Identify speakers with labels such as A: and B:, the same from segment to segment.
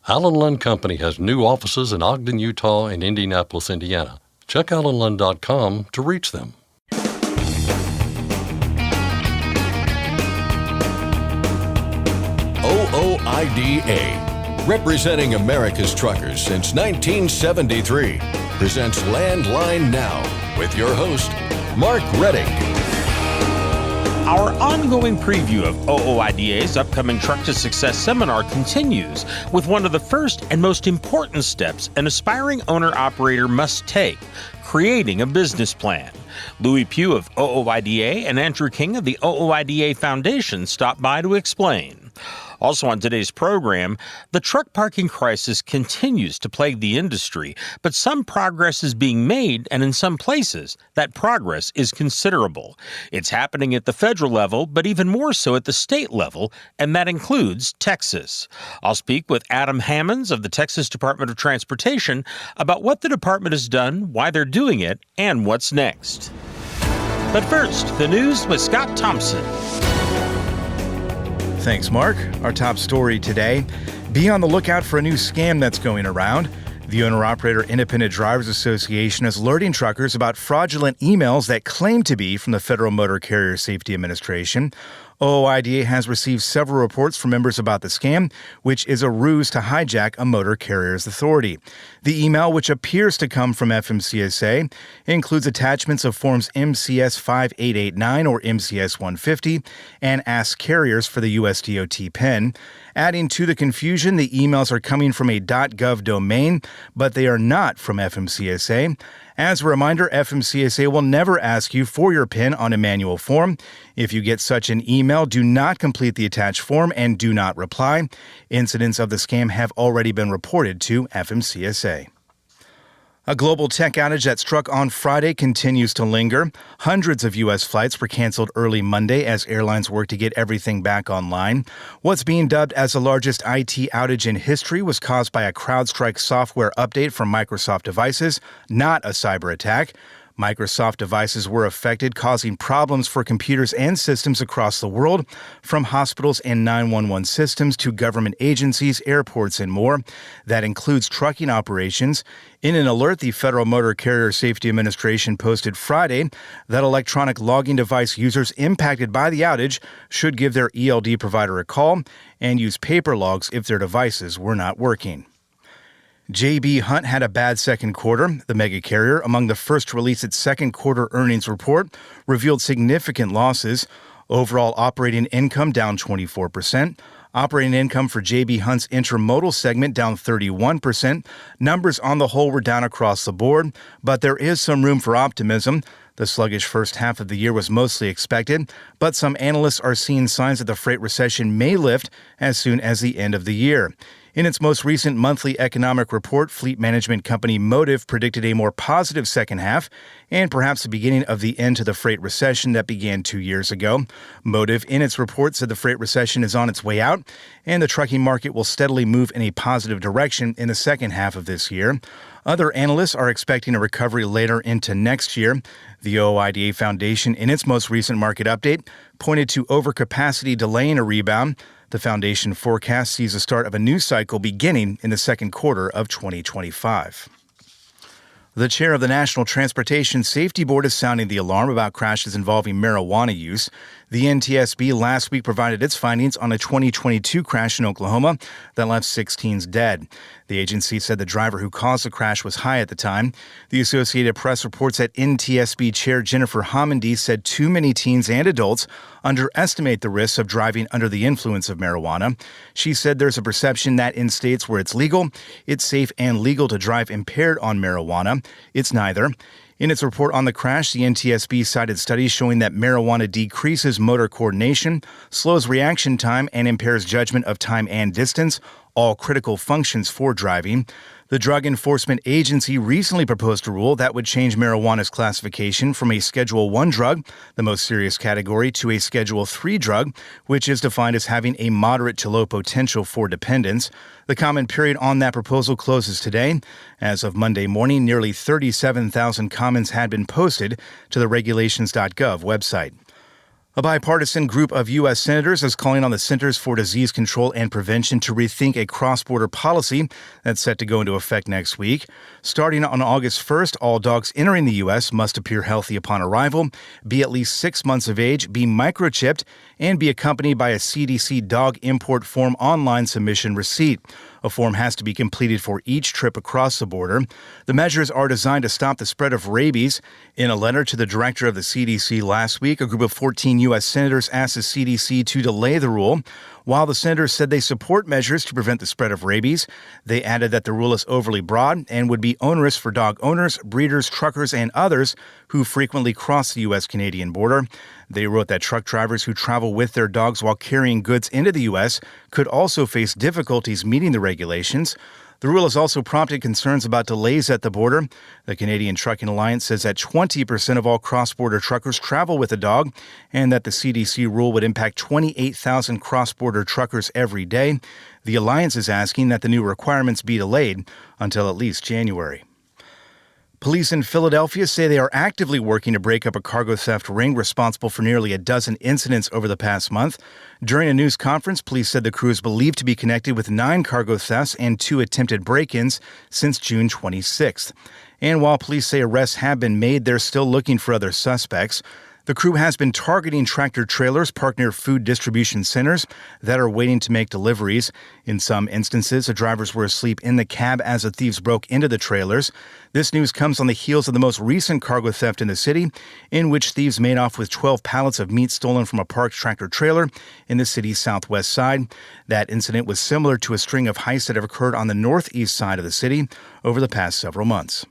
A: Allen Lund Company has new offices in Ogden, Utah and Indianapolis, Indiana. Check allenlund.com to reach them.
B: OOIDA, representing America's truckers since 1973, presents Landline Now with your host, Mark Reddick.
C: Our ongoing preview of OOIDA's upcoming Truck to Success seminar continues with one of the first and most important steps an aspiring owner-operator must take, creating a business plan. Lewie Pugh of OOIDA and Andrew King of the OOIDA Foundation stopped by to explain. Also on today's program, the truck parking crisis continues to plague the industry, but some progress is being made, and in some places, that progress is considerable. It's happening at the federal level, but even more so at the state level, and that includes Texas. I'll speak with Adam Hammonds of the Texas Department of Transportation about what the department has done, why they're doing it, and what's next. But first, the news with Scott Thompson.
D: Thanks, Mark. Our top story today, be on the lookout for a new scam that's going around. The Owner-Operator Independent Drivers Association is alerting truckers about fraudulent emails that claim to be from the Federal Motor Carrier Safety Administration. OOIDA has received several reports from members about the scam, which is a ruse to hijack a motor carrier's authority. The email, which appears to come from FMCSA, includes attachments of forms MCS 5889 or MCS 150 and asks carriers for the USDOT PIN. Adding to the confusion, the emails are coming from a .gov domain, but they are not from FMCSA. As a reminder, FMCSA will never ask you for your PIN on a manual form. If you get such an email, do not complete the attached form and do not reply. Incidents of the scam have already been reported to FMCSA. A global tech outage that struck on Friday continues to linger. Hundreds of U.S. flights were canceled early Monday as airlines work to get everything back online. What's being dubbed as the largest IT outage in history was caused by a CrowdStrike software update from Microsoft devices, not a cyber attack. Microsoft devices were affected, causing problems for computers and systems across the world, from hospitals and 911 systems to government agencies, airports, and more. That includes trucking operations. In an alert, the Federal Motor Carrier Safety Administration posted Friday that electronic logging device users impacted by the outage should give their ELD provider a call and use paper logs if their devices were not working. J.B. Hunt had a bad second quarter. The mega carrier, among the first to release its second quarter earnings report, revealed significant losses. Overall operating income down 24%. Operating income for J.B. Hunt's intermodal segment down 31%. Numbers on the whole were down across the board, but there is some room for optimism. The sluggish first half of the year was mostly expected, but some analysts are seeing signs that the freight recession may lift as soon as the end of the year. In its most recent monthly economic report, fleet management company Motive predicted a more positive second half and perhaps the beginning of the end to the freight recession that began 2 years ago. Motive, in its report, said the freight recession is on its way out and the trucking market will steadily move in a positive direction in the second half of this year. Other analysts are expecting a recovery later into next year. The OOIDA Foundation, in its most recent market update, pointed to overcapacity delaying a rebound. The foundation forecast sees the start of a new cycle beginning in the second quarter of 2025. The chair of the National Transportation Safety Board is sounding the alarm about crashes involving marijuana use. The NTSB last week provided its findings on a 2022 crash in Oklahoma that left 6 teens dead. The agency said the driver who caused the crash was high at the time. The Associated Press reports that NTSB Chair Jennifer Homendy said too many teens and adults underestimate the risks of driving under the influence of marijuana. She said there's a perception that in states where it's legal, it's safe and legal to drive impaired on marijuana. It's neither. In its report on the crash, the NTSB cited studies showing that marijuana decreases motor coordination, slows reaction time, and impairs judgment of time and distance, all critical functions for driving. The Drug Enforcement Agency recently proposed a rule that would change marijuana's classification from a Schedule I drug, the most serious category, to a Schedule III drug, which is defined as having a moderate to low potential for dependence. The comment period on that proposal closes today. As of Monday morning, nearly 37,000 comments had been posted to the regulations.gov website. A bipartisan group of U.S. senators is calling on the Centers for Disease Control and Prevention to rethink a cross-border policy that's set to go into effect next week. Starting on August 1st, all dogs entering the U.S. must appear healthy upon arrival, be at least 6 months of age, be microchipped, and be accompanied by a CDC dog import form online submission receipt. A form has to be completed for each trip across the border. The measures are designed to stop the spread of rabies. In a letter to the director of the CDC last week, a group of 14 U.S. senators asked the CDC to delay the rule. While the senators said they support measures to prevent the spread of rabies, they added that the rule is overly broad and would be onerous for dog owners, breeders, truckers, and others who frequently cross the U.S.-Canadian border. They wrote that truck drivers who travel with their dogs while carrying goods into the U.S. could also face difficulties meeting the regulations. The rule has also prompted concerns about delays at the border. The Canadian Trucking Alliance says that 20% of all cross-border truckers travel with a dog, and that the CDC rule would impact 28,000 cross-border truckers every day. The Alliance is asking that the new requirements be delayed until at least January. Police in Philadelphia say they are actively working to break up a cargo theft ring responsible for nearly a dozen incidents over the past month. During a news conference, police said the crew is believed to be connected with 9 cargo thefts and 2 attempted break-ins since June 26th. And while police say arrests have been made, they're still looking for other suspects. The crew has been targeting tractor-trailers parked near food distribution centers that are waiting to make deliveries. In some instances, the drivers were asleep in the cab as the thieves broke into the trailers. This news comes on the heels of the most recent cargo theft in the city, in which thieves made off with 12 pallets of meat stolen from a parked tractor-trailer in the city's southwest side. That incident was similar to a string of heists that have occurred on the northeast side of the city over the past several months.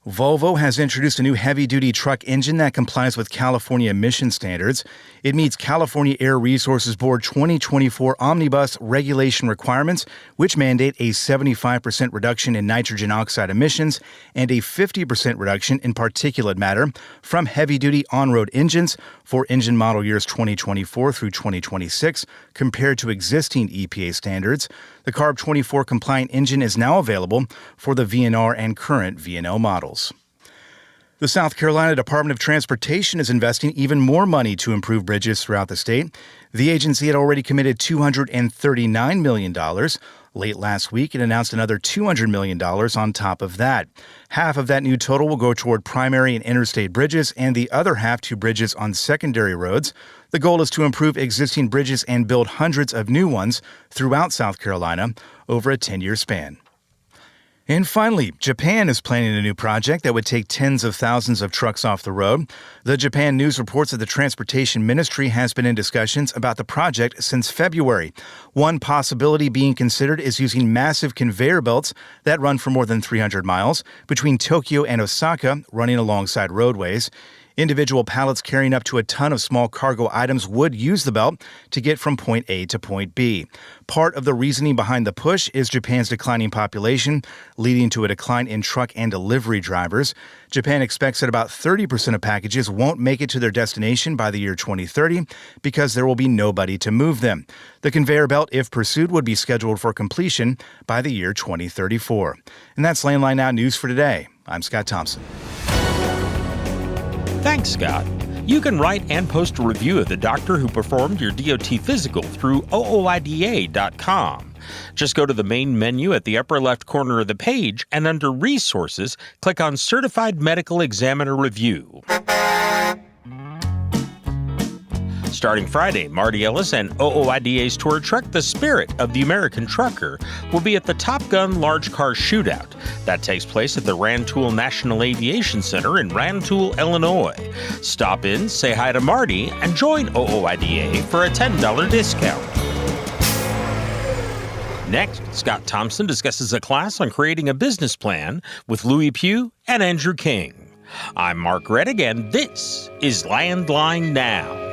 D: Volvo has introduced a new heavy-duty truck engine that complies with California emission standards. It meets California Air Resources Board 2024 omnibus regulation requirements, which mandate a 75% reduction in nitrogen oxide emissions and a 50% reduction in particulate matter from heavy-duty on-road engines for engine model years 2024 through 2026, compared to existing EPA standards. The CARB 24 compliant engine is now available for the VNR and current VNL models. The South Carolina Department of Transportation is investing even more money to improve bridges throughout the state. The agency had already committed $239 million. Late last week, it announced another $200 million on top of that. Half of that new total will go toward primary and interstate bridges, and the other half to bridges on secondary roads. The goal is to improve existing bridges and build hundreds of new ones throughout South Carolina over a 10-year span. And finally, Japan is planning a new project that would take tens of thousands of trucks off the road. The Japan News reports that the Transportation Ministry has been in discussions about the project since February. One possibility being considered is using massive conveyor belts that run for more than 300 miles between Tokyo and Osaka, running alongside roadways. Individual pallets carrying up to a ton of small cargo items would use the belt to get from point A to point B. Part of the reasoning behind the push is Japan's declining population, leading to a decline in truck and delivery drivers. Japan expects that about 30% of packages won't make it to their destination by the year 2030 because there will be nobody to move them. The conveyor belt, if pursued, would be scheduled for completion by the year 2034. And that's Landline Now News for today. I'm Scott Thompson.
C: Thanks, Scott. You can write and post a review of the doctor who performed your DOT physical through OOIDA.com. Just go to the main menu at the upper left corner of the page and under Resources, click on Certified Medical Examiner Review. Starting Friday, Marty Ellis and OOIDA's tour truck, The Spirit of the American Trucker, will be at the Top Gun Large Car Shootout. That takes place at the Rantoul National Aviation Center in Rantoul, Illinois. Stop in, say hi to Marty, and join OOIDA for a $10 discount. Next, Scott Thompson discusses a class on creating a business plan with Lewie, Pugh and Andrew King. I'm Mark Rettig, and this is Landline Now.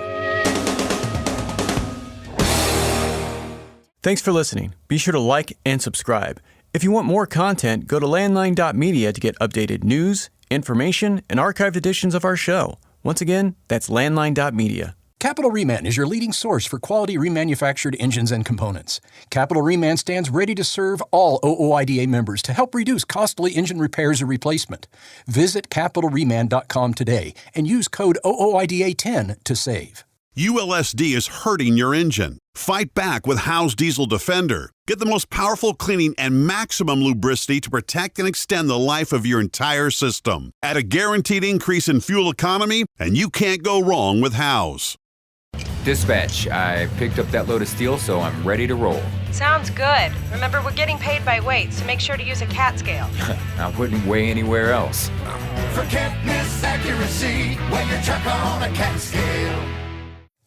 E: Thanks for listening. Be sure to like and subscribe. If you want more content, go to landline.media to get updated news, information, and archived editions of our show. Once again, that's landline.media.
F: Capital Reman is your leading source for quality remanufactured engines and components. Capital Reman stands ready to serve all OOIDA members to help reduce costly engine repairs or replacement. Visit capitalreman.com today and use code OOIDA10 to save.
G: ULSD is hurting your engine. Fight back with Howe's Diesel Defender. Get the most powerful cleaning and maximum lubricity to protect and extend the life of your entire system. At a guaranteed increase in fuel economy, and you can't go wrong with Howe's.
H: Dispatch, I picked up that load of steel, so I'm ready to roll.
I: Sounds good. Remember, we're getting paid by weight, so make sure to use a CAT scale.
H: I wouldn't weigh anywhere else.
J: Forget miss accuracy, weigh your truck on a CAT scale.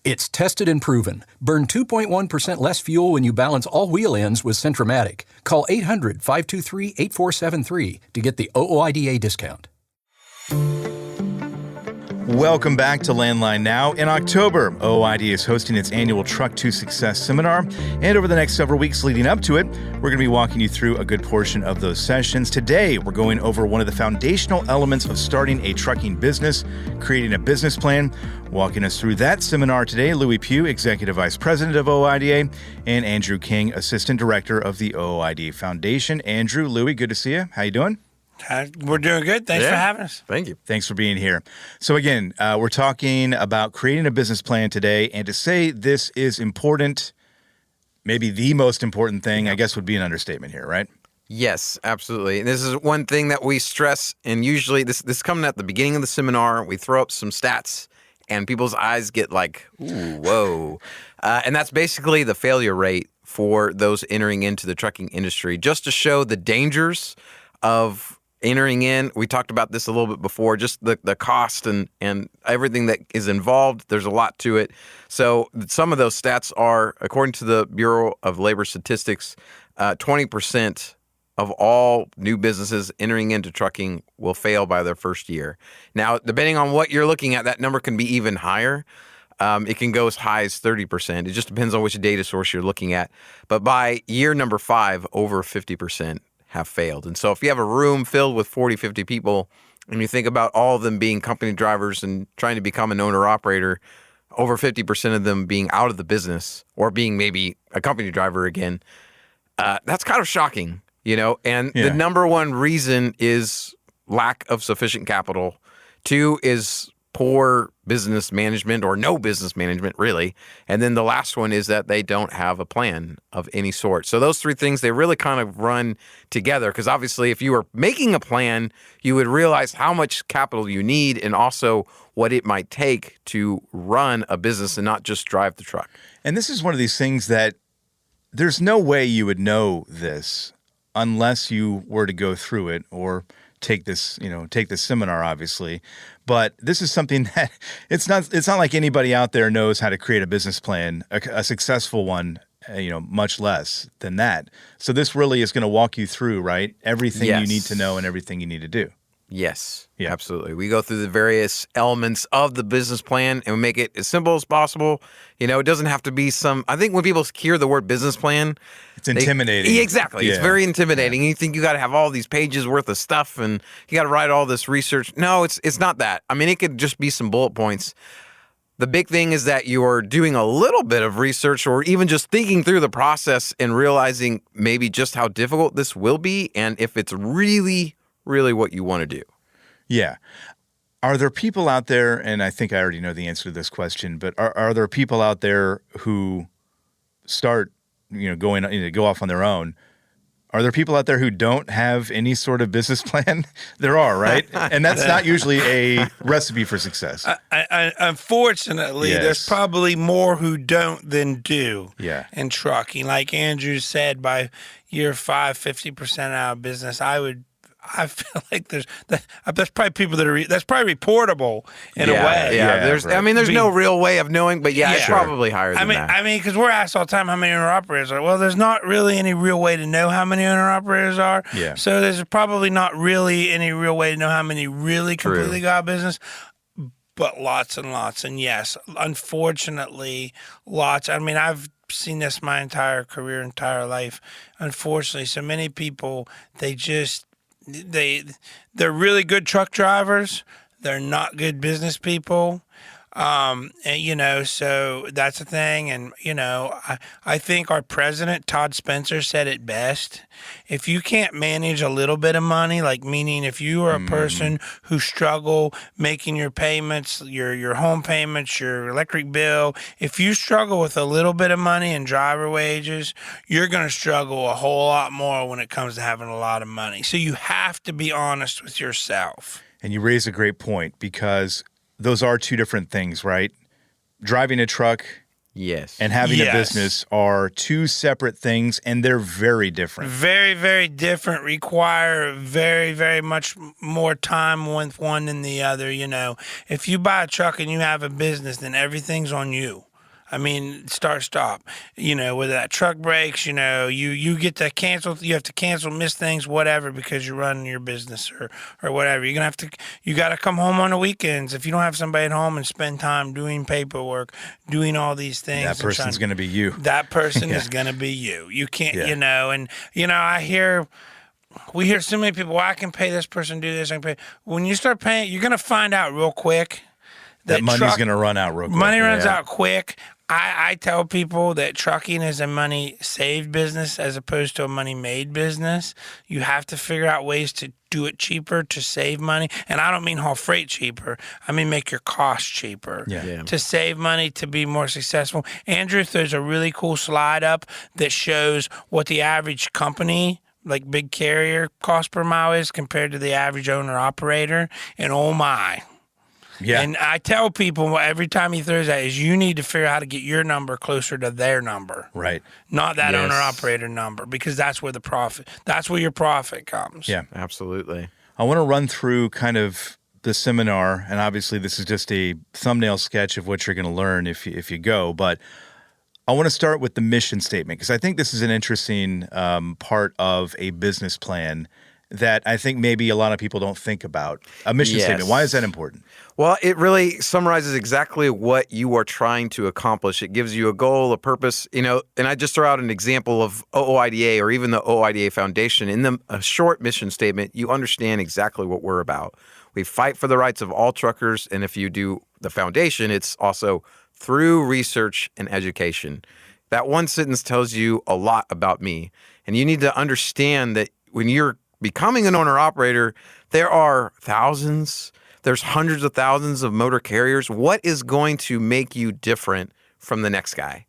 F: It's tested and proven. Burn 2.1% less fuel when you balance all wheel ends with Centromatic. Call 800-523-8473 to get the OOIDA discount.
D: Welcome back to Landline Now. In October, OOIDA is hosting its annual Truck to Success seminar, and over the next several weeks leading up to it, we're going to be walking you through a good portion of those sessions. Today, we're going over one of the foundational elements of starting a trucking business, creating a business plan. Walking us through that seminar today, Lewie Pugh, Executive Vice President of OOIDA, and Andrew King, Assistant Director of the OOIDA Foundation. Andrew, Lewie, good to see you. How you doing?
K: We're doing good. Thanks for having us.
E: Thank you.
D: Thanks for being here. So again, we're talking about creating a business plan today, and to say this is important, maybe the most important thing, I guess would be an understatement here, right?
L: Yes, absolutely. And this is one thing that we stress, and usually this is coming at the beginning of the seminar. We throw up some stats, and people's eyes get like, ooh, whoa. And that's basically the failure rate for those entering into the trucking industry, just to show the dangers of entering in. We talked about this a little bit before, just the cost and everything that is involved. There's a lot to it. So some of those stats are, according to the Bureau of Labor Statistics, 20% of all new businesses entering into trucking will fail by their first year. Now, depending on what you're looking at, that number can be even higher. It can go as high as 30%. It just depends on which data source you're looking at. But by year number 5, over 50% have failed. And so if you have a room filled with 40, 50 people, and you think about all of them being company drivers and trying to become an owner-operator, over 50% of them being out of the business or being maybe a company driver again, that's kind of shocking, you know? And the number one reason is lack of sufficient capital. 2 is poor business management or no business management, really. And then the last one is that they don't have a plan of any sort. So those 3 things, they really kind of run together, because obviously if you were making a plan, you would realize how much capital you need and also what it might take to run a business and not just drive the truck.
D: And this is one of these things that there's no way you would know this unless you were to go through it or take this seminar, obviously. But this is something that it's not like anybody out there knows how to create a business plan, a successful one, much less than that. So this really is going to walk you through, right? Everything you need to know and everything you need to do.
L: Yes, absolutely. We go through the various elements of the business plan and we make it as simple as possible. It doesn't have to be I think when people hear the word business plan,
D: it's intimidating.
L: Exactly. Yeah. It's very intimidating. You think you got to have all these pages worth of stuff and you got to write all this research. No, it's not that. I mean, it could just be some bullet points. The big thing is that you're doing a little bit of research or even just thinking through the process and realizing maybe just how difficult this will be and if it's really what you want to do.
D: Yeah. Are there people out there, and I think I already know the answer to this question, but are there people out there who start, go off on their own? Are there people out there who don't have any sort of business plan? There are, right? And that's not usually a recipe for success.
K: Unfortunately, there's probably more who don't than do in trucking. Like Andrew said, by year 5, 50% out of business. I feel like there's probably people that's probably reportable in a way.
L: Yeah, there's no real way of knowing, but it's probably higher than that.
K: I mean, because we're asked all the time how many owner-operators are. Well, there's not really any real way to know how many owner-operators are.
D: Yeah.
K: So there's probably not really any real way to know how many really completely go out of business. But lots and lots. And yes, unfortunately, lots. I mean, I've seen this my entire career, entire life. Unfortunately, so many people, they're really good truck drivers. They're not good business people. And, so that's the thing. And, I think our president, Todd Spencer, said it best. If you can't manage a little bit of money, like meaning if you are a person who struggle making your payments, your home payments, your electric bill, if you struggle with a little bit of money and driver wages, you're going to struggle a whole lot more when it comes to having a lot of money. So you have to be honest with yourself.
D: And you raise a great point, because those are two different things, right? Driving a truck,
L: yes,
D: and having a business are two separate things, and they're very different.
K: Very, very different, require very, very much more time with one than the other. If you buy a truck and you have a business, then everything's on you. I mean, start, stop. Whether that truck breaks, you get to cancel, you have to cancel, miss things, whatever, because you're running your business or whatever. You got to come home on the weekends. If you don't have somebody at home and spend time doing paperwork, doing all these things.
D: That person's going to be you.
K: That person is going to be you. You can't, we hear so many people, well, I can pay this person, do this, I can pay. When you start paying, you're going to find out real quick
D: that money's going to run out real quick.
K: Money runs out quick. I tell people that trucking is a money saved business as opposed to a money made business. You have to figure out ways to do it cheaper, to save money. And I don't mean haul freight cheaper. I mean make your costs cheaper.
D: Yeah.
K: To save money, to be more successful. Andrew, there's a really cool slide up that shows what the average company, like big carrier, cost per mile is compared to the average owner operator. And oh my.
D: Yeah.
K: And I tell people every time he throws that is you need to figure out how to get your number closer to their number.
D: Right.
K: Not that owner-operator number, because that's where your profit comes.
D: Yeah,
L: absolutely.
D: I want to run through kind of the seminar, and obviously this is just a thumbnail sketch of what you're going to learn if you go, but I want to start with the mission statement, because I think this is an interesting part of a business plan that I think maybe a lot of people don't think about. A mission statement. Why is that important?
L: Well, it really summarizes exactly what you are trying to accomplish. It gives you a goal, a purpose, and I just throw out an example of OOIDA or even the OOIDA Foundation. In a short mission statement, you understand exactly what we're about. We fight for the rights of all truckers, and if you do the foundation, it's also through research and education. That one sentence tells you a lot about me, and you need to understand that when you're becoming an owner-operator, there are there's hundreds of thousands of motor carriers. What is going to make you different from the next guy?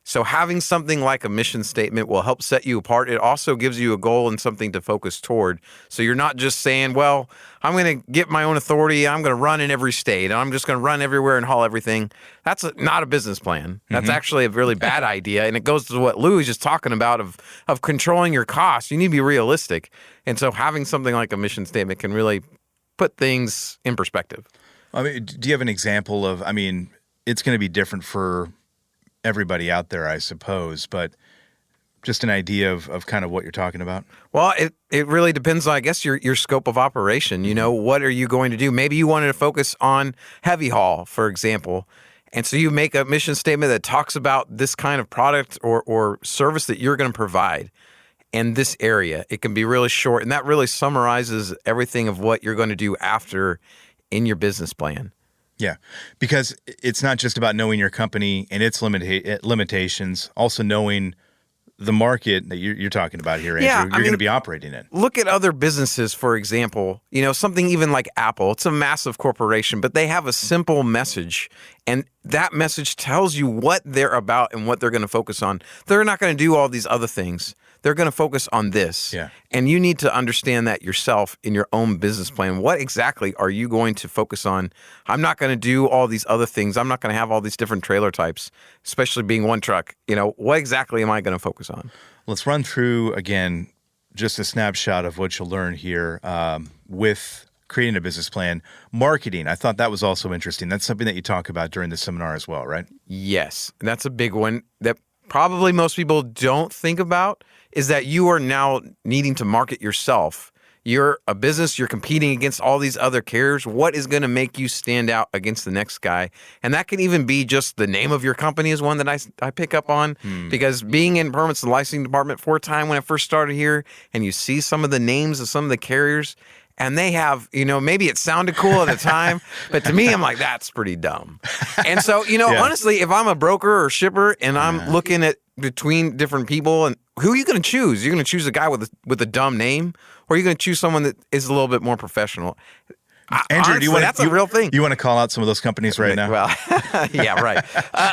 L: So having something like a mission statement will help set you apart. It also gives you a goal and something to focus toward. So you're not just saying, well, I'm going to get my own authority. I'm going to run in every state. And I'm just going to run everywhere and haul everything. That's not a business plan. That's actually a really bad idea. And it goes to what Lewie was just talking about of controlling your costs. You need to be realistic. And so having something like a mission statement can really put things in perspective.
D: I mean, do you have an example of, it's going to be different for everybody out there, I suppose, but just an idea of kind of what you're talking about?
L: Well, it really depends on, I guess, your scope of operation. What are you going to do? Maybe you wanted to focus on heavy haul, for example. And so you make a mission statement that talks about this kind of product or service that you're going to provide in this area. It can be really short, and that really summarizes everything of what you're going to do after in your business plan.
D: Yeah, because it's not just about knowing your company and its limitations, also knowing the market that you're talking about here, Andrew, you're going to be operating in.
L: Look at other businesses, for example, something even like Apple. It's a massive corporation, but they have a simple message, and that message tells you what they're about and what they're going to focus on. They're not going to do all these other things. They're going to focus on this.
D: Yeah.
L: And you need to understand that yourself in your own business plan. What exactly are you going to focus on? I'm not going to do all these other things. I'm not going to have all these different trailer types, especially being one truck. What exactly am I going to focus on?
D: Let's run through, again, just a snapshot of what you'll learn here with creating a business plan. Marketing, I thought that was also interesting. That's something that you talk about during the seminar as well, right?
L: Yes. That's a big one that probably most people don't think about, is that you are now needing to market yourself. You're a business, you're competing against all these other carriers. What is going to make you stand out against the next guy? And that can even be just the name of your company is one that I pick up on, because being in permits and licensing department for a time when I first started here, and you see some of the names of some of the carriers, and they have, maybe it sounded cool at the time, but to me, I'm like, that's pretty dumb. And so, honestly, if I'm a broker or shipper and I'm looking at between different people, and who are you going to choose? You're going to choose a guy with a dumb name, or are you going to choose someone that is a little bit more professional?
D: Andrew,
L: honestly, that's a real thing.
D: You want to call out some of those companies right now?
L: Well, yeah, right.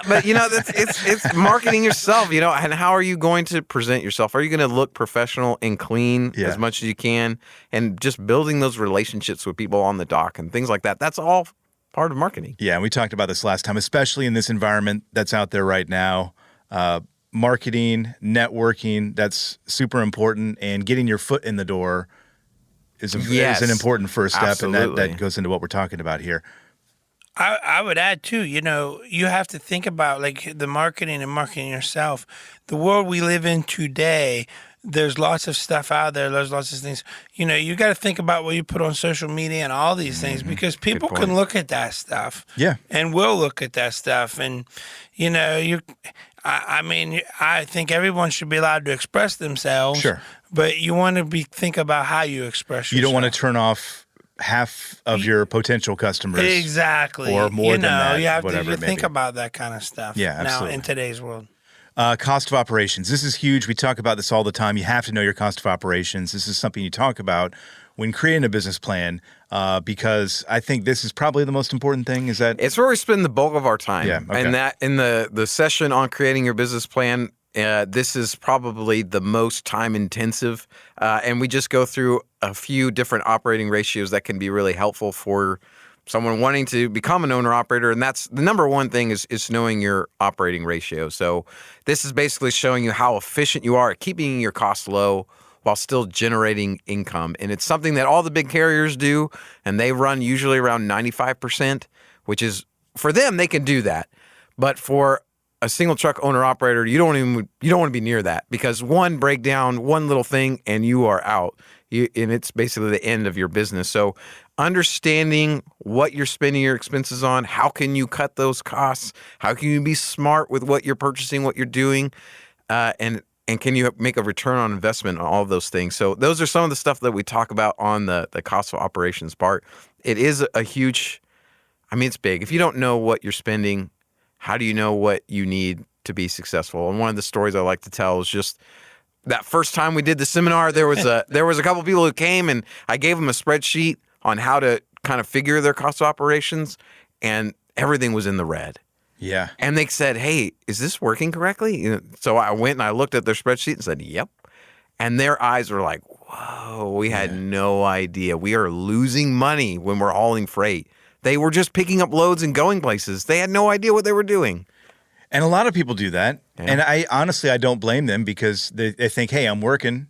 L: But it's marketing yourself, and how are you going to present yourself? Are you going to look professional and clean as much as you can, and just building those relationships with people on the dock and things like that? That's all part of marketing.
D: Yeah, and we talked about this last time, especially in this environment that's out there right now. Marketing, networking, that's super important, and getting your foot in the door is an important first step,
L: absolutely.
D: And that goes into what we're talking about here.
K: I would add, too, you have to think about, like, the marketing and marketing yourself. The world we live in today, there's lots of stuff out there. There's lots of things. You got to think about what you put on social media and all these things, because people can look at that stuff.
D: Yeah.
K: And will look at that stuff. And, I think everyone should be allowed to express themselves.
D: Sure.
K: But you want to think about how you express yourself.
D: You don't want to turn off half of your potential customers.
K: Exactly.
D: Or more than that.
K: You have to think about that kind of stuff.
D: Yeah, absolutely.
K: Now in today's world.
D: Cost of operations. This is huge. We talk about this all the time. You have to know your cost of operations. This is something you talk about when creating a business plan, because I think this is probably the most important thing. Is that
L: it's where we spend the bulk of our time.
D: Yeah, okay.
L: And that in the session on creating your business plan, this is probably the most time intensive, and we just go through a few different operating ratios that can be really helpful for someone wanting to become an owner-operator, and that's the number one thing is knowing your operating ratio. So this is basically showing you how efficient you are at keeping your costs low while still generating income. And it's something that all the big carriers do, and they run usually around 95%, which is, for them, they can do that. But for a single truck owner-operator, you don't want to be near that, because one breakdown, one little thing, and you are out. And it's basically the end of your business. So understanding what you're spending your expenses on, how can you cut those costs? How can you be smart with what you're purchasing, what you're doing, and can you make a return on investment on all of those things? So those are some of the stuff that we talk about on the cost of operations part. It is a huge, it's big. If you don't know what you're spending, how do you know what you need to be successful? And one of the stories I like to tell is just that first time we did the seminar, there was a couple people who came, and I gave them a spreadsheet on how to kind of figure their cost of operations, and everything was in the red.
D: Yeah.
L: And they said, hey, is this working correctly? So I went and I looked at their spreadsheet and said, yep. And their eyes were like, whoa, we had no idea. We are losing money when we're hauling freight. They were just picking up loads and going places. They had no idea what they were doing.
D: And a lot of people do that. Yeah. And I honestly don't blame them, because they think, hey, I'm working.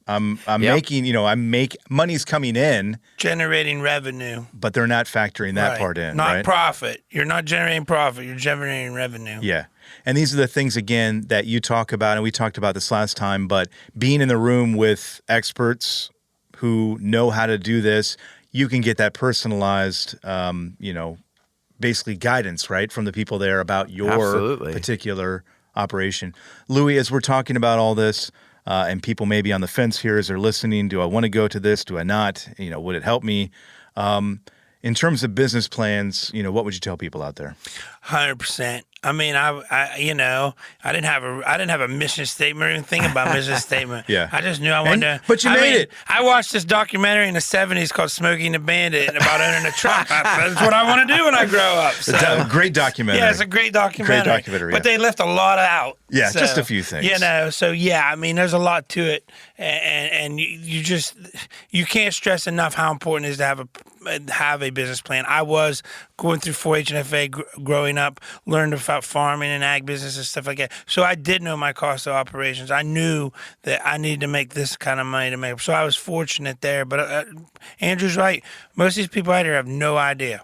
D: I'm making, money's coming in.
K: Generating revenue.
D: But they're not factoring that part in,
K: not
D: right?
K: Profit. You're not generating profit. You're generating revenue.
D: Yeah. And these are the things, again, that you talk about, and we talked about this last time, but being in the room with experts who know how to do this, you can get that personalized, basically guidance, right, from the people there about your particular operation. Lewie, as we're talking about all this, and people may be on the fence here as they're listening, do I want to go to this? Do I not? Would it help me? In terms of business plans, what would you tell people out there?
K: 100%. I didn't have a mission statement or even think about mission statement.
D: Yeah.
K: I just knew I wanted to.
D: But you made it.
K: I watched this documentary in the 70s called Smokey and the Bandit about owning a truck. That's what I want to do when I grow up. So.
D: Great documentary.
K: Yeah, it's a great documentary. But they left a lot out.
D: Yeah, just a few things.
K: There's a lot to it. And you can't stress enough how important it is to have a business plan. I was going through 4-H and FA growing up, learned about farming and ag business and stuff like that. So I did know my cost of operations. I knew that I needed to make this kind of money to make. So I was fortunate there. But Andrew's right. Most of these people out here have no idea.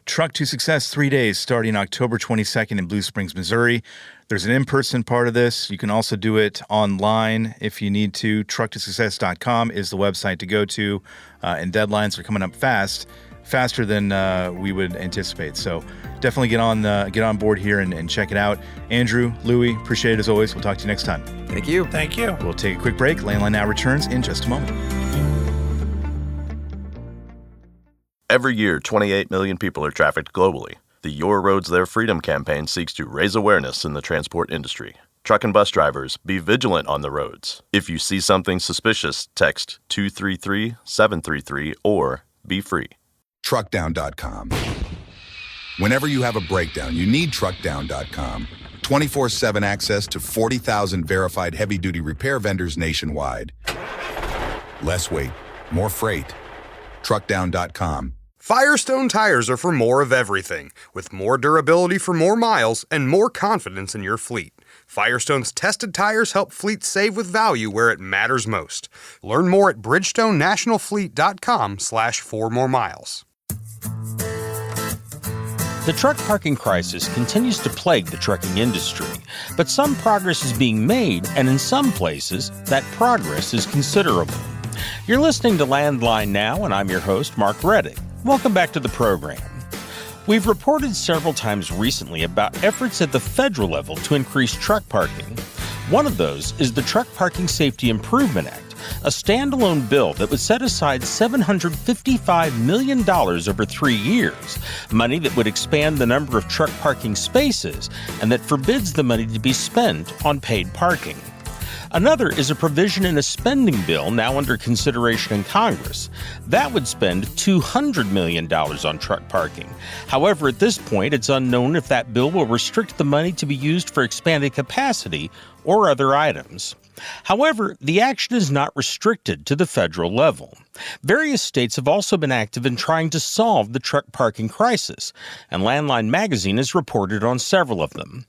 D: Truck to Success, 3 days, starting October 22nd in Blue Springs, Missouri. There's an in-person part of this. You can also do it online if you need to. Trucktosuccess.com is the website to go to, and deadlines are coming up faster than we would anticipate. So definitely get on board here and check it out. Andrew, Lewie, appreciate it as always. We'll talk to you next time.
L: Thank you.
K: Thank you.
D: We'll take a quick break. Landline Now returns in just a moment.
M: Every year, 28 million people are trafficked globally. The Your Roads Their Freedom campaign seeks to raise awareness in the transport industry. Truck and bus drivers, be vigilant on the roads. If you see something suspicious, text 233-733 or be free.
N: Truckdown.com. Whenever you have a breakdown, you need Truckdown.com. 24/7 access to 40,000 verified heavy-duty repair vendors nationwide. Less weight, more freight. Truckdown.com.
O: Firestone tires are for more of everything, with more durability for more miles and more confidence in your fleet. Firestone's tested tires help fleets save with value where it matters most. Learn more at bridgestonenationalfleet.com/4moremiles.
C: The truck parking crisis continues to plague the trucking industry, but some progress is being made, and in some places, that progress is considerable. You're listening to Landline Now, and I'm your host, Mark Reddick. Welcome back to the program. We've reported several times recently about efforts at the federal level to increase truck parking. One of those is the Truck Parking Safety Improvement Act, a standalone bill that would set aside $755 million over 3 years, money that would expand the number of truck parking spaces and that forbids the money to be spent on paid parking. Another is a provision in a spending bill now under consideration in Congress. That would spend $200 million on truck parking. However, at this point, it's unknown if that bill will restrict the money to be used for expanded capacity or other items. However, the action is not restricted to the federal level. Various states have also been active in trying to solve the truck parking crisis, and Landline Magazine has reported on several of them.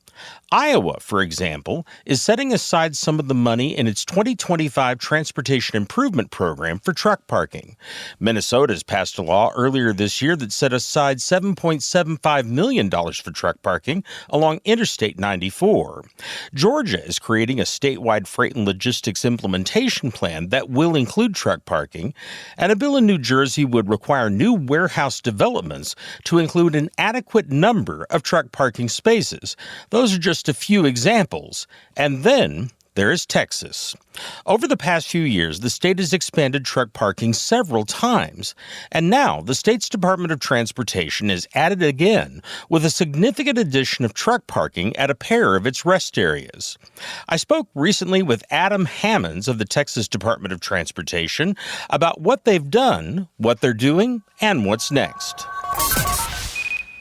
C: Iowa, for example, is setting aside some of the money in its 2025 Transportation Improvement Program for truck parking. Minnesota has passed a law earlier this year that set aside $7.75 million for truck parking along Interstate 94. Georgia is creating a statewide freight and logistics implementation plan that will include truck parking, and a bill in New Jersey would require new warehouse developments to include an adequate number of truck parking spaces. Those are just a few examples. And then there is Texas. Over the past few years, the state has expanded truck parking several times. And now the state's Department of Transportation is at it again with a significant addition of truck parking at a pair of its rest areas. I spoke recently with Adam Hammonds of the Texas Department of Transportation about what they've done, what they're doing, and what's next.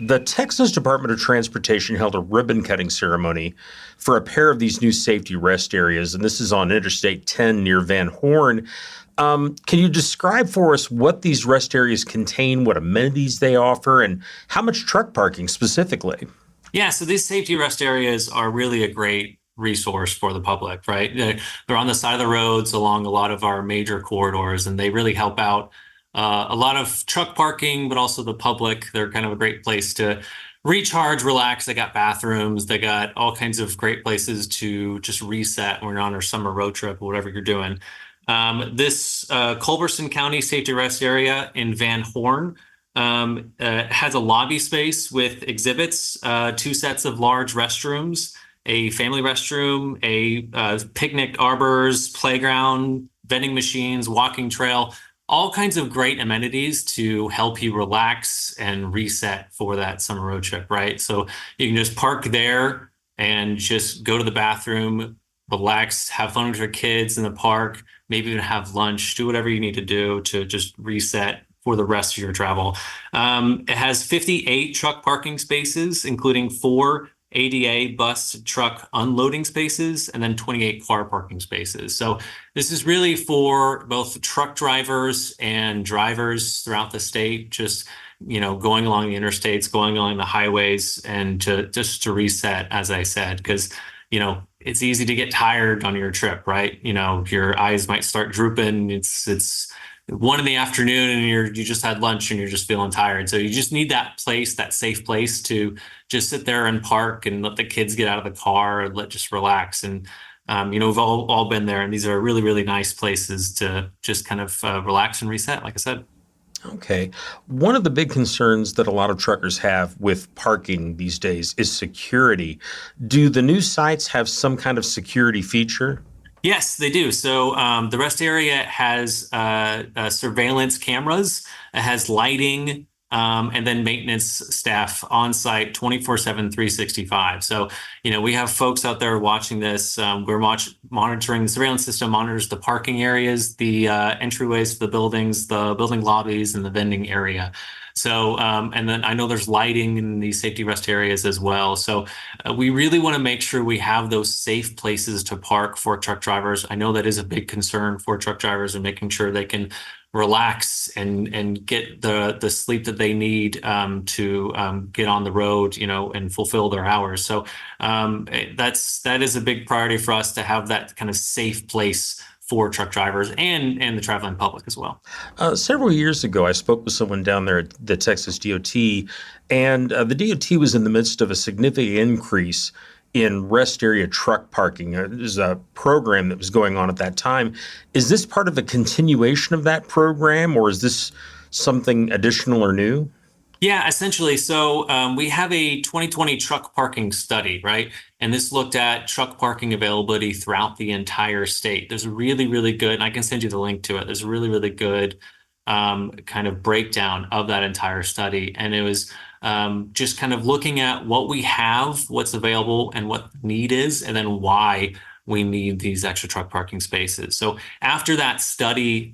C: The Texas Department of Transportation held a ribbon-cutting ceremony for a pair of these new safety rest areas, and this is on Interstate 10 near Van Horn. Can you describe for us what these rest areas contain, what amenities they offer, and how much truck parking specifically?
P: Yeah, so these safety rest areas are really a great resource for the public, right? They're on the side of the roads along a lot of our major corridors, and they really help out a lot of truck parking, but also the public. They're kind of a great place to recharge, relax. They got bathrooms. They got all kinds of great places to just reset when you're on your summer road trip or whatever you're doing. This Culberson County Safety Rest Area in Van Horn has a lobby space with exhibits, 2 sets of large restrooms, a family restroom, a picnic arbors, playground, vending machines, walking trail, all kinds of great amenities to help you relax and reset for that summer road trip, right? So you can just park there and just go to the bathroom, relax, have fun with your kids in the park, maybe even have lunch, do whatever you need to do to just reset for the rest of your travel. It has 58 truck parking spaces, including 4 ADA bus truck unloading spaces and then 28 car parking spaces. So this is really for both truck drivers and drivers throughout the state, just, going along the interstates, going along the highways, and to reset, as I said, because, it's easy to get tired on your trip, right? Your eyes might start drooping. It's 1 PM and you just had lunch and you're just feeling tired. So you just need that place, that safe place to just sit there and park and let the kids get out of the car and just relax. And, we've all been there, and these are really, really nice places to just kind of relax and reset, like I said.
C: Okay. One of the big concerns that a lot of truckers have with parking these days is security. Do the new sites have some kind of security feature?
P: Yes, they do. So the rest area has surveillance cameras, it has lighting, and then maintenance staff on site 24/7, 365. So, we have folks out there watching this. We're monitoring the surveillance system, monitors the parking areas, the entryways to the buildings, the building lobbies, and the vending area. So, and then I know there's lighting in these safety rest areas as well. So we really want to make sure we have those safe places to park for truck drivers. I know that is a big concern for truck drivers, and making sure they can relax and get the sleep that they need to get on the road, and fulfill their hours. So that is a big priority for us, to have that kind of safe place for truck drivers and the traveling public as well.
C: Several years ago, I spoke with someone down there at the Texas DOT, and the DOT was in the midst of a significant increase in rest area truck parking. There's a program that was going on at that time. Is this part of a continuation of that program, or is this something additional or new?
P: Yeah, essentially. So we have a 2020 truck parking study, right? And this looked at truck parking availability throughout the entire state. There's a really, really good, and I can send you the link to it. There's a really, really good kind of breakdown of that entire study. And it was just kind of looking at what we have, what's available, and what the need is, and then why we need these extra truck parking spaces. So after that study,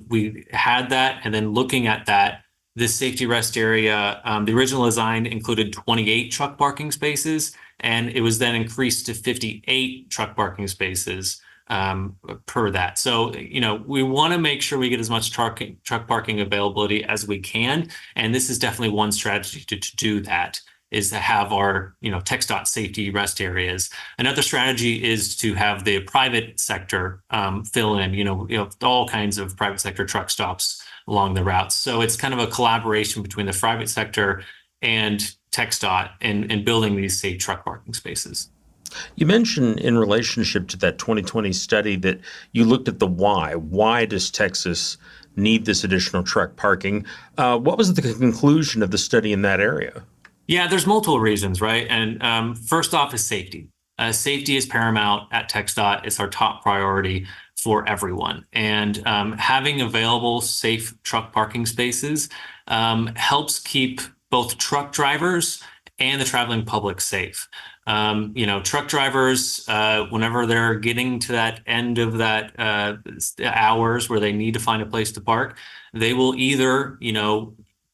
P: we had that, and then looking at that, this safety rest area, the original design included 28 truck parking spaces, and it was then increased to 58 truck parking spaces per that. So, we want to make sure we get as much truck parking availability as we can. And this is definitely one strategy to do that, is to have our, TxDOT safety rest areas. Another strategy is to have the private sector fill in, all kinds of private sector truck stops along the routes. So it's kind of a collaboration between the private sector and TxDOT in building these safe truck parking spaces.
C: You mentioned in relationship to that 2020 study that you looked at the why. Why does Texas need this additional truck parking? What was the conclusion of the study in that area?
P: Yeah, there's multiple reasons, right? And first off is safety. Safety is paramount at TxDOT. It's our top priority for everyone. And having available safe truck parking spaces helps keep both truck drivers and the traveling public safe. Truck drivers, whenever they're getting to that end of that hours where they need to find a place to park, they will either,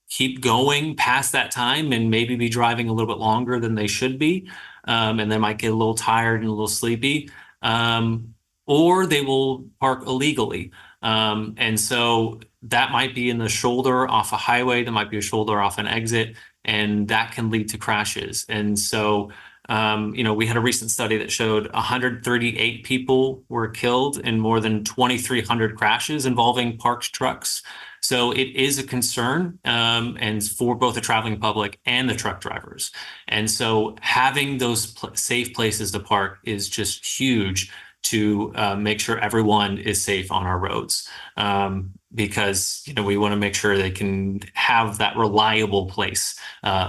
P: keep going past that time and maybe be driving a little bit longer than they should be. And they might get a little tired and a little sleepy. Or they will park illegally. And so that might be in the shoulder off a highway, that might be a shoulder off an exit, and that can lead to crashes. And so, we had a recent study that showed 138 people were killed in more than 2,300 crashes involving parked trucks. So it is a concern, and for both the traveling public and the truck drivers. And so having those safe places to park is just huge to make sure everyone is safe on our roads, because we want to make sure they can have that reliable place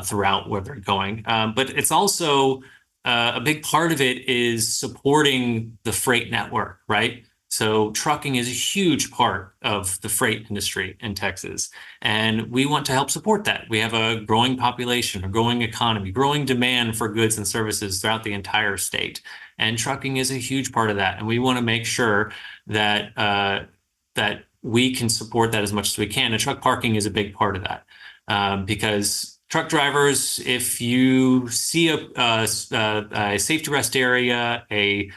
P: throughout where they're going. But it's also a big part of it is supporting the freight network, right? So trucking is a huge part of the freight industry in Texas, and we want to help support that. We have a growing population, a growing economy, growing demand for goods and services throughout the entire state. And trucking is a huge part of that. And we want to make sure that that we can support that as much as we can. And truck parking is a big part of that, because truck drivers, if you see a safety rest area, a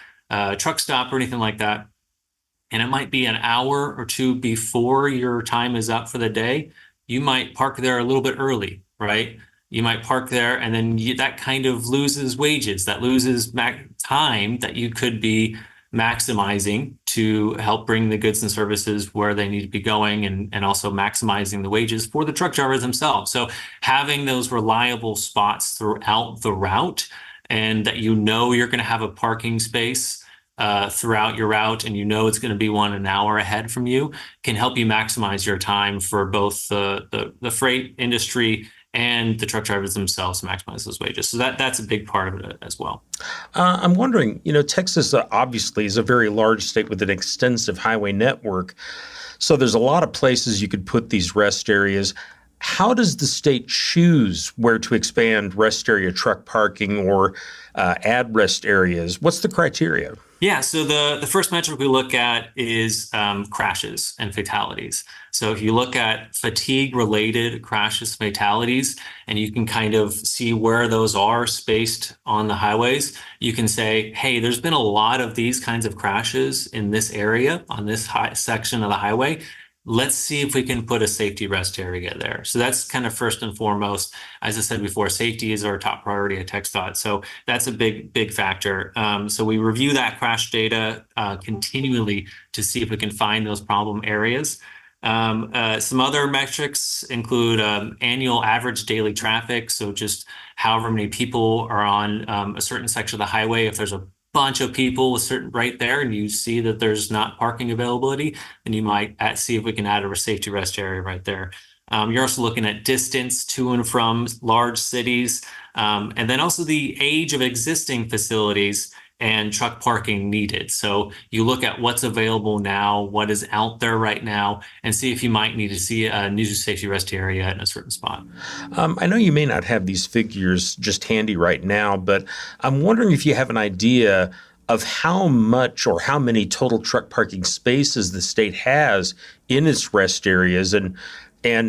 P: truck stop or anything like that, and it might be an hour or two before your time is up for the day, you might park there a little bit early, right? You might park there, and then that kind of loses wages. That loses time that you could be maximizing to help bring the goods and services where they need to be going, and also maximizing the wages for the truck drivers themselves. So having those reliable spots throughout the route, and that you're going to have a parking space throughout your route, and it's going to be one an hour ahead from you, can help you maximize your time for both the freight industry and the truck drivers themselves to maximize those wages. So that's a big part of it as well.
Q: I'm wondering, Texas obviously is a very large state with an extensive highway network. So there's a lot of places you could put these rest areas. How does the state choose where to expand rest area truck parking or add rest areas? What's the criteria?
P: Yeah, so the first metric we look at is crashes and fatalities. So if you look at fatigue-related crashes, fatalities, and you can kind of see where those are spaced on the highways, you can say, hey, there's been a lot of these kinds of crashes in this area on this section of the highway. Let's see if we can put a safety rest area there. So that's kind of first and foremost. As I said before, safety is our top priority at TxDOT. So that's a big factor. So we review that crash data continually to see if we can find those problem areas. Some other metrics include annual average daily traffic. So just however many people are on a certain section of the highway. If there's a bunch of people right there and you see that there's not parking availability, then you might see if we can add a safety rest area right there. You're also looking at distance to and from large cities, and then also the age of existing facilities and truck parking needed. So you look at what's available now, what is out there right now, and see if you might need to see a new safety rest area in a certain spot.
Q: I know you may not have these figures just handy right now, but I'm wondering if you have an idea of how much or how many total truck parking spaces the state has in its rest areas and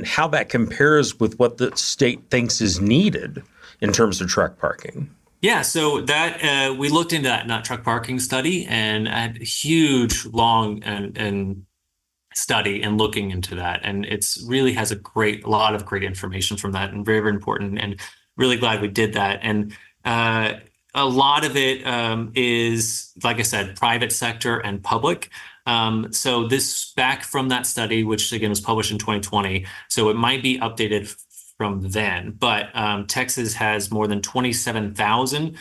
Q: how that compares with what the state thinks is needed in terms of truck parking.
P: Yeah, so that we looked into that not truck parking study and had a huge, long and study and looking into that, and it's really has a lot of great information from that, and very, very important, and really glad we did that. And a lot of it is, like I said, private sector and public. So this back from that study, which again was published in 2020, so it might be updated from then, but Texas has more than 27,000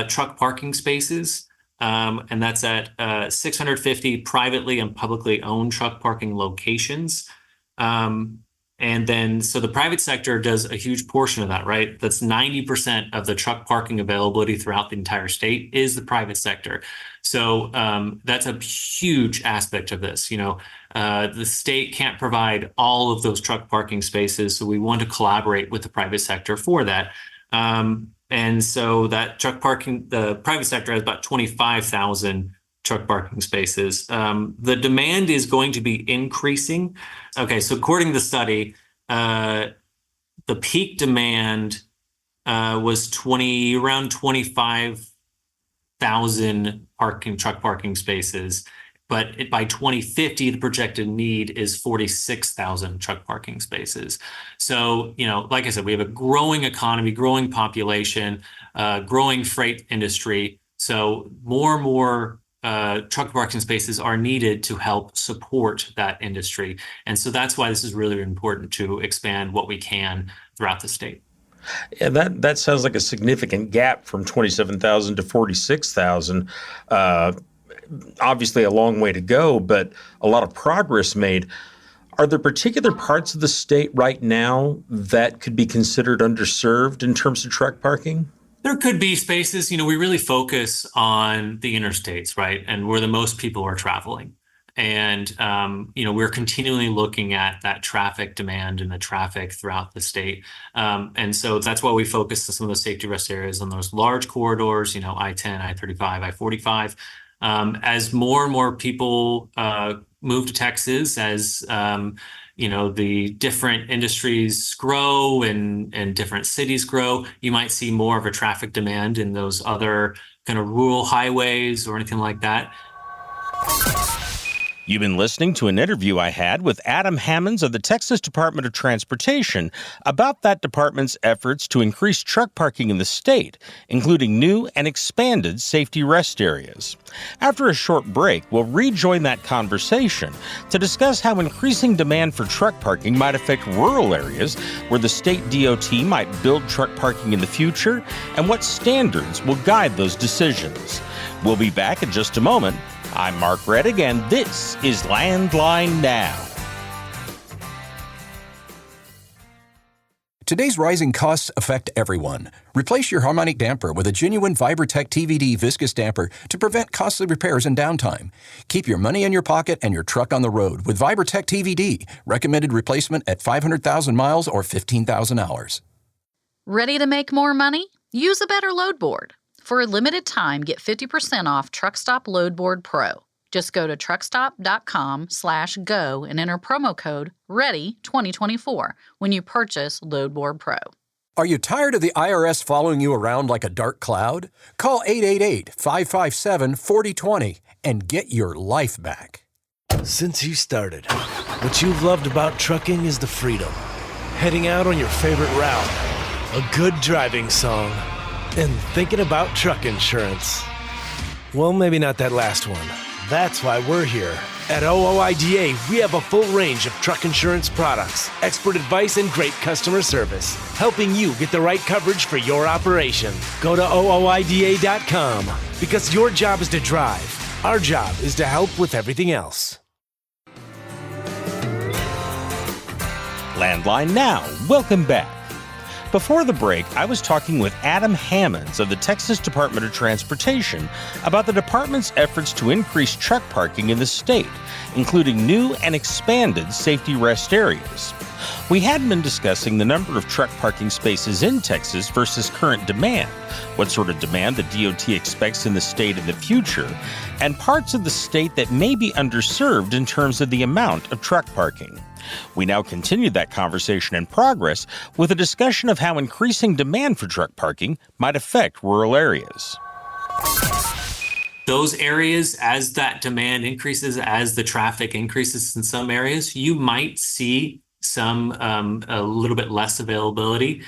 P: truck parking spaces, and that's at 650 privately and publicly owned truck parking locations. And then, so the private sector does a huge portion of that, right? That's 90% of the truck parking availability throughout the entire state is the private sector. So that's a huge aspect of this. The state can't provide all of those truck parking spaces, so we want to collaborate with the private sector for that. And so that the private sector has about 25,000 truck parking spaces. The demand is going to be increasing. Okay, so according to the study, the peak demand was around 25,000 truck parking spaces, but by 2050, the projected need is 46,000 truck parking spaces. So, like I said, we have a growing economy, growing population, growing freight industry. So more and more truck parking spaces are needed to help support that industry. And so that's why this is really important to expand what we can throughout the state.
Q: Yeah, that sounds like a significant gap from 27,000 to 46,000. Obviously a long way to go, but a lot of progress made. Are there particular parts of the state right now that could be considered underserved in terms of truck parking?
P: There could be spaces. We really focus on the interstates, right? And where the most people are traveling. And, we're continually looking at that traffic demand and the traffic throughout the state. And so that's why we focus on some of the safety rest areas on those large corridors, I-10, I-35, I-45. As more and more people move to Texas, as the different industries grow and different cities grow, you might see more of a traffic demand in those other kind of rural highways or anything like that.
C: You've been listening to an interview I had with Adam Hammonds of the Texas Department of Transportation about that department's efforts to increase truck parking in the state, including new and expanded safety rest areas. After a short break, we'll rejoin that conversation to discuss how increasing demand for truck parking might affect rural areas where the state DOT might build truck parking in the future and what standards will guide those decisions. We'll be back in just a moment. I'm Mark Rettig, and this is Landline Now.
F: Today's rising costs affect everyone. Replace your harmonic damper with a genuine Vibertech TVD viscous damper to prevent costly repairs and downtime. Keep your money in your pocket and your truck on the road with Vibertech TVD. Recommended replacement at 500,000 miles or 15,000 hours.
R: Ready to make more money? Use a better load board. For a limited time, get 50% off Truckstop Load Board Pro. Just go to truckstop.com/go and enter promo code READY2024 when you purchase Load Board Pro.
F: Are you tired of the IRS following you around like a dark cloud? Call 888-557-4020 and get your life back.
S: Since you started, what you've loved about trucking is the freedom. Heading out on your favorite route, a good driving song, and thinking about truck insurance. Well, maybe not that last one. That's why we're here. At OOIDA, we have a full range of truck insurance products, expert advice, and great customer service, helping you get the right coverage for your operation. Go to OOIDA.com because your job is to drive. Our job is to help with everything else.
C: Landline Now. Welcome back. Before the break, I was talking with Adam Hammonds of the Texas Department of Transportation about the department's efforts to increase truck parking in the state, including new and expanded safety rest areas. We had been discussing the number of truck parking spaces in Texas versus current demand, what sort of demand the DOT expects in the state in the future, and parts of the state that may be underserved in terms of the amount of truck parking. We now continue that conversation in progress with a discussion of how increasing demand for truck parking might affect rural areas.
P: Those areas, as that demand increases, as the traffic increases in some areas, you might see some a little bit less availability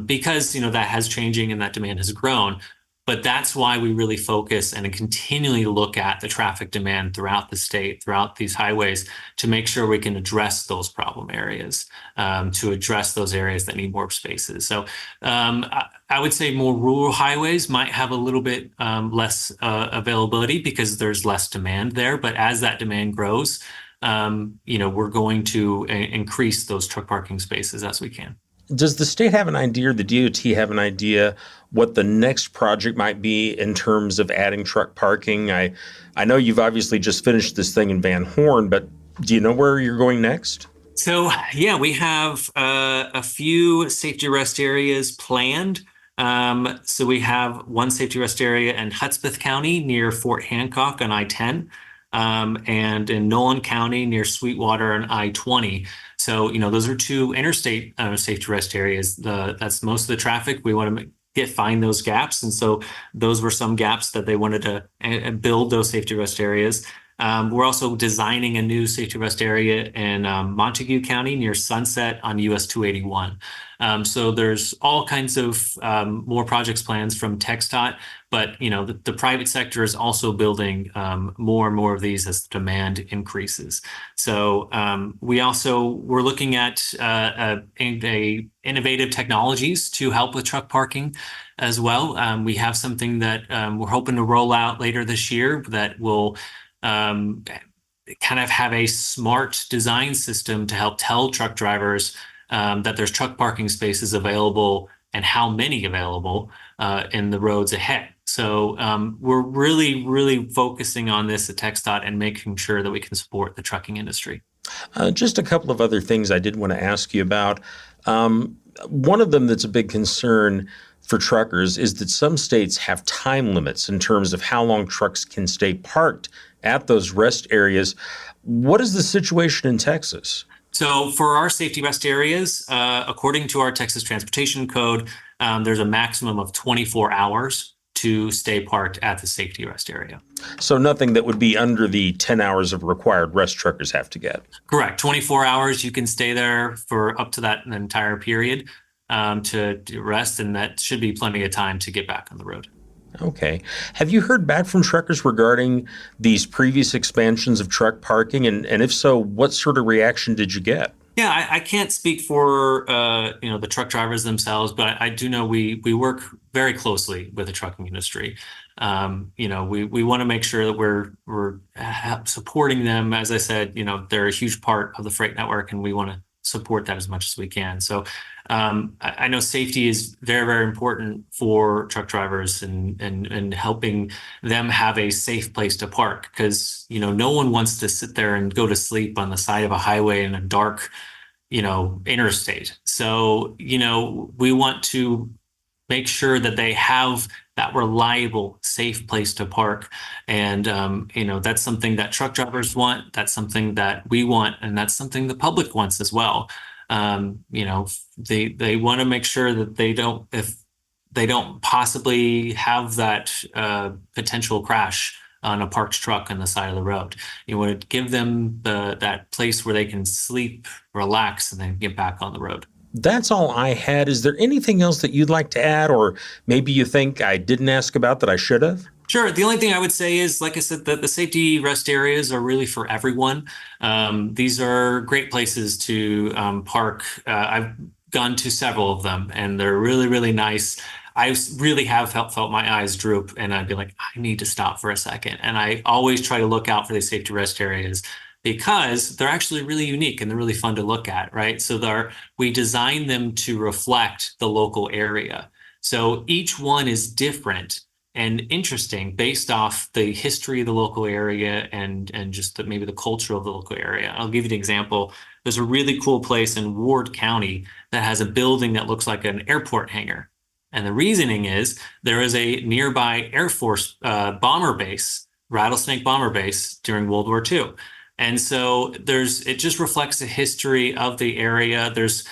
P: because that has changing and that demand has grown. But that's why we really focus and continually look at the traffic demand throughout the state, throughout these highways, to make sure we can address those problem areas, to address those areas that need more spaces. So I would say more rural highways might have a little bit less availability because there's less demand there. But as that demand grows, we're going to increase those truck parking spaces as we can.
C: Does the state have an idea, or the DOT have an idea, what the next project might be in terms of adding truck parking? I know you've obviously just finished this thing in Van Horn, but do you know where you're going next?
P: So, yeah, we have a few safety rest areas planned. So we have one safety rest area in Hudspeth County near Fort Hancock on I-10, and in Nolan County near Sweetwater on I-20. So, those are two interstate safety rest areas. That's most of the traffic. We want to find those gaps. And so those were some gaps that they wanted to build those safety rest areas. We're also designing a new safety rest area in Montague County near Sunset on US 281. So there's all kinds of more projects plans from TxDOT, but the private sector is also building more and more of these as the demand increases. So we're looking at innovative technologies to help with truck parking as well. We have something that we're hoping to roll out later this year that will kind of have a smart design system to help tell truck drivers that there's truck parking spaces available and how many available in the roads ahead. So we're really, really focusing on this at TxDOT and making sure that we can support the trucking industry.
C: Just a couple of other things I did want to ask you about. One of them that's a big concern for truckers is that some states have time limits in terms of how long trucks can stay parked at those rest areas. What is the situation in Texas?
P: So for our safety rest areas, according to our Texas Transportation Code, there's a maximum of 24 hours to stay parked at the safety rest area.
C: So nothing that would be under the 10 hours of required rest truckers have to get?
P: Correct. 24 hours, you can stay there for up to that entire period to rest, and that should be plenty of time to get back on the road.
C: Okay. Have you heard back from truckers regarding these previous expansions of truck parking? And if so, what sort of reaction did you get?
P: Yeah, I can't speak for the truck drivers themselves, but I do know we work very closely with the trucking industry. We want to make sure that we're supporting them. As I said, they're a huge part of the freight network, and we want to support that as much as we can. So I know safety is very, very important for truck drivers and helping them have a safe place to park, because, no one wants to sit there and go to sleep on the side of a highway in a dark, interstate. So, we want to make sure that they have that reliable, safe place to park. And, that's something that truck drivers want. That's something that we want. And that's something the public wants as well. They want to make sure that if they don't possibly have that potential crash on a parked truck on the side of the road. You want to give them that place where they can sleep, relax, and then get back on the road.
Q: That's all I had. Is there anything else that you'd like to add, or maybe you think I didn't ask about that I should have?
P: Sure. The only thing I would say is, like I said, that the safety rest areas are really for everyone. These are great places to park. I've gone to several of them, and they're really, really nice. I really have felt my eyes droop, and I'd be like, I need to stop for a second. And I always try to look out for these safety rest areas, because they're actually really unique and they're really fun to look at, right? So we design them to reflect the local area. So each one is different and interesting based off the history of the local area and just maybe the culture of the local area. I'll give you an example. There's a really cool place in Ward County that has a building that looks like an airport hangar. And the reasoning is there is a nearby Air Force bomber base, Rattlesnake bomber base, during World War II. And so it just reflects the history of the area. There's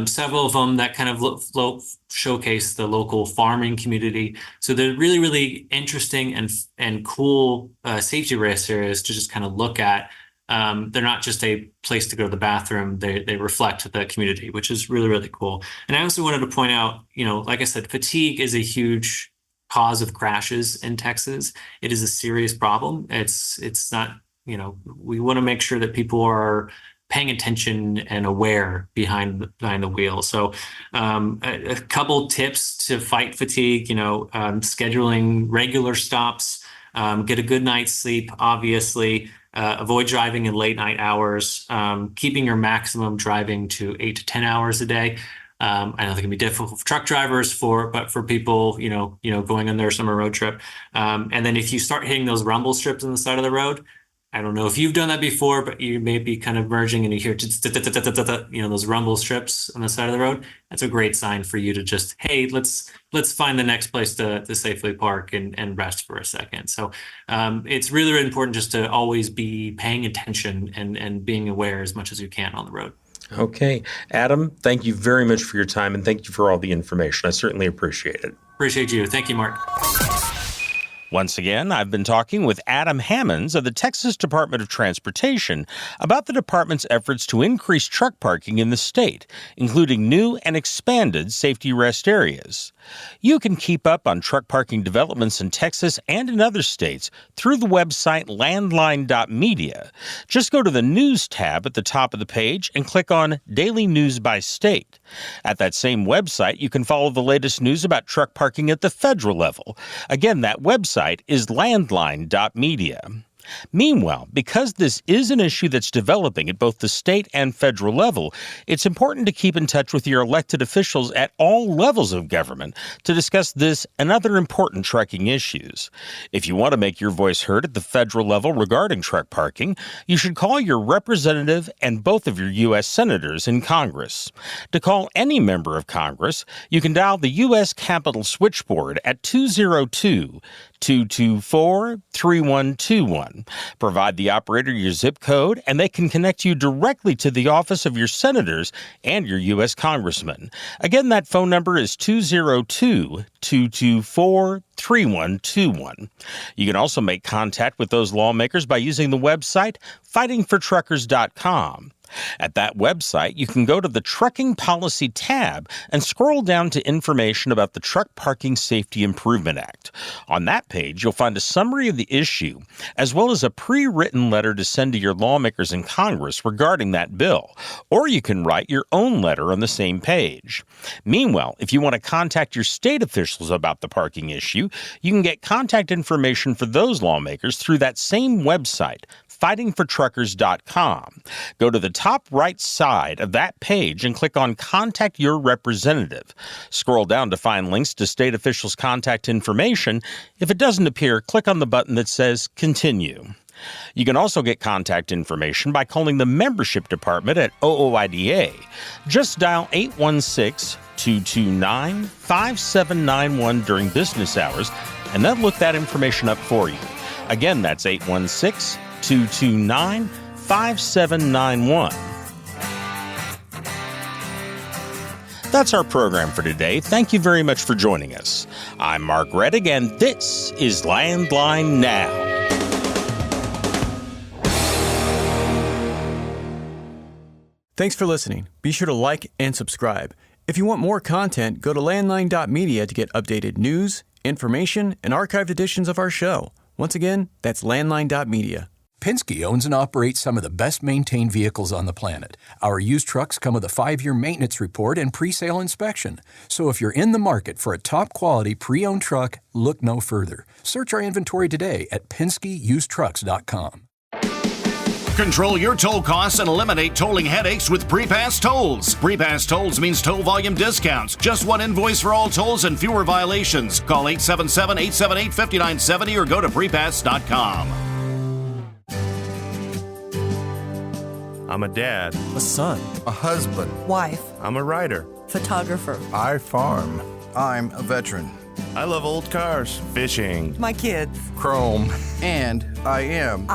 P: several of them that kind of showcase the local farming community. So they're really, really interesting and cool safety rest areas to just kind of look at. They're not just a place to go to the bathroom. They reflect the community, which is really, really cool. And I also wanted to point out, like I said, fatigue is a huge cause of crashes in Texas. It is a serious problem. It's not, we want to make sure that people are paying attention and aware behind the wheel. So a couple tips to fight fatigue, scheduling regular stops, get a good night's sleep, obviously, avoid driving in late night hours, keeping your maximum driving to 8 to 10 hours a day. I know that can be difficult for truck drivers, but for people, going on their summer road trip. And then if you start hitting those rumble strips on the side of the road, I don't know if you've done that before, but you may be kind of merging and you hear, those rumble strips on the side of the road. That's a great sign for you to just, hey, let's find the next place to safely park and rest for a second. So it's really, really important just to always be paying attention and being aware as much as you can on the road.
Q: Okay. Adam, thank you very much for your time, and thank you for all the information. I certainly appreciate it.
P: Appreciate you. Thank you, Mark.
C: Once again, I've been talking with Adam Hammonds of the Texas Department of Transportation about the department's efforts to increase truck parking in the state, including new and expanded safety rest areas. You can keep up on truck parking developments in Texas and in other states through the website landline.media. Just go to the News tab at the top of the page and click on Daily News by State. At that same website, you can follow the latest news about truck parking at the federal level. Again, that website is landline.media. Meanwhile, because this is an issue that's developing at both the state and federal level, it's important to keep in touch with your elected officials at all levels of government to discuss this and other important trucking issues. If you want to make your voice heard at the federal level regarding truck parking, you should call your representative and both of your U.S. senators in Congress. To call any member of Congress, you can dial the U.S. Capitol switchboard at 202-224-3121. Provide the operator your zip code, and they can connect you directly to the office of your senators and your U.S. congressman. Again, that phone number is 202-224-3121. You can also make contact with those lawmakers by using the website fightingfortruckers.com. At that website, you can go to the Trucking Policy tab and scroll down to information about the Truck Parking Safety Improvement Act. On that page, you'll find a summary of the issue, as well as a pre-written letter to send to your lawmakers in Congress regarding that bill, or you can write your own letter on the same page. Meanwhile, if you want to contact your state officials about the parking issue, you can get contact information for those lawmakers through that same website, fightingfortruckers.com. Go to the top right side of that page and click on Contact Your Representative. Scroll down to find links to state officials' contact information. If it doesn't appear, click on the button that says Continue. You can also get contact information by calling the membership department at OOIDA. Just dial 816-229-5791 during business hours, and they'll look that information up for you. Again, that's 816-229-5791. That's our program for today. Thank you very much for joining us. I'm Mark Reddick, and this is Landline Now.
E: Thanks for listening. Be sure to like and subscribe. If you want more content, go to landline.media to get updated news, information, and archived editions of our show. Once again, that's landline.media.
F: Penske owns and operates some of the best-maintained vehicles on the planet. Our used trucks come with a 5-year maintenance report and pre-sale inspection. So if you're in the market for a top-quality pre-owned truck, look no further. Search our inventory today at PenskeUsedTrucks.com.
T: Control your toll costs and eliminate tolling headaches with Prepass Tolls. Prepass Tolls means toll volume discounts. Just one invoice for all tolls and fewer violations. Call 877-878-5970 or go to prepass.com.
U: I'm a dad.
V: A son.
U: A husband.
V: Wife.
U: I'm a writer.
V: Photographer.
U: I farm.
V: I'm a veteran.
U: I love old cars, fishing.
V: My kids.
U: Chrome.
V: And I am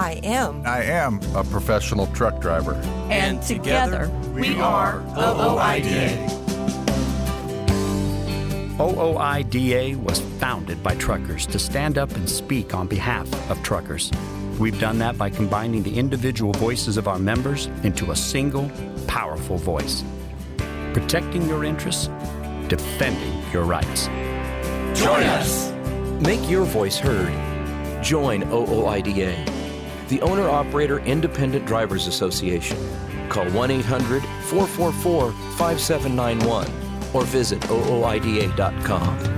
U: a professional truck driver.
V: And together we are OOIDA.
W: OOIDA was founded by truckers to stand up and speak on behalf of truckers. We've done that by combining the individual voices of our members into a single, powerful voice. Protecting your interests, defending your rights.
X: Join us! Make your voice heard. Join OOIDA, the Owner-Operator Independent Drivers Association. Call 1-800-444-5791 or visit OOIDA.com.